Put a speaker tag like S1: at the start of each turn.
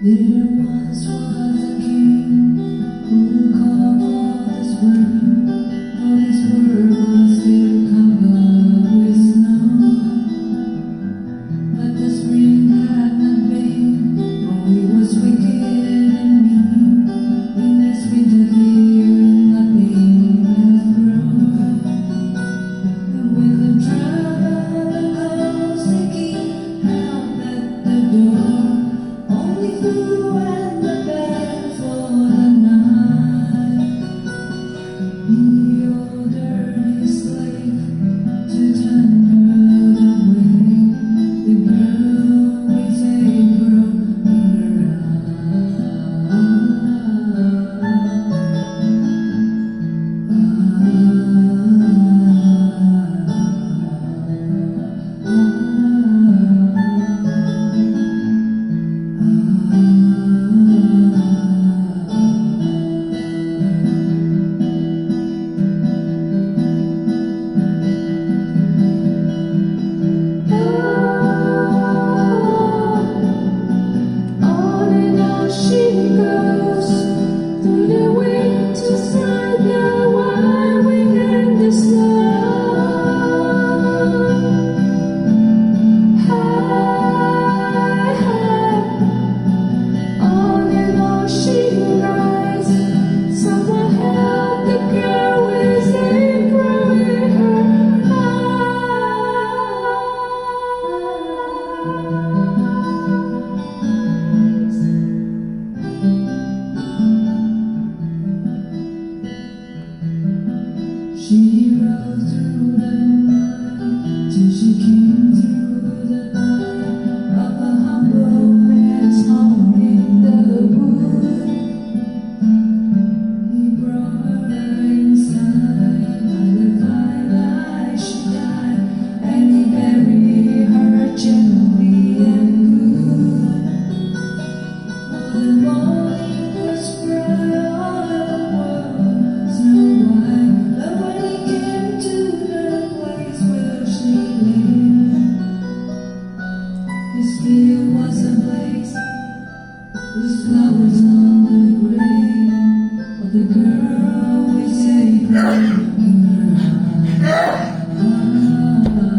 S1: There once was a king who called his word, but his word was still covered with snow. But the spring had not been, for he was wicked and mean. In this winter year, nothing has grown. And when the traveler goes seeking help at the door, only food and the bed for the night. In your dirty slave to turn her away, the girl with April in her On and on she goes through the winter sun, the wild wind and the snow. High, high, on and on she rides. Someone help the girl with April in her She rode through the night till she came through the night of a humble man's home in the wood. He brought her inside by the firelight she died, and he buried her gently and good. Oh, the morning was bright, all the world snow white, but when he came to the place where she lay, it still was a place with flowers on the grave of the girl with April in her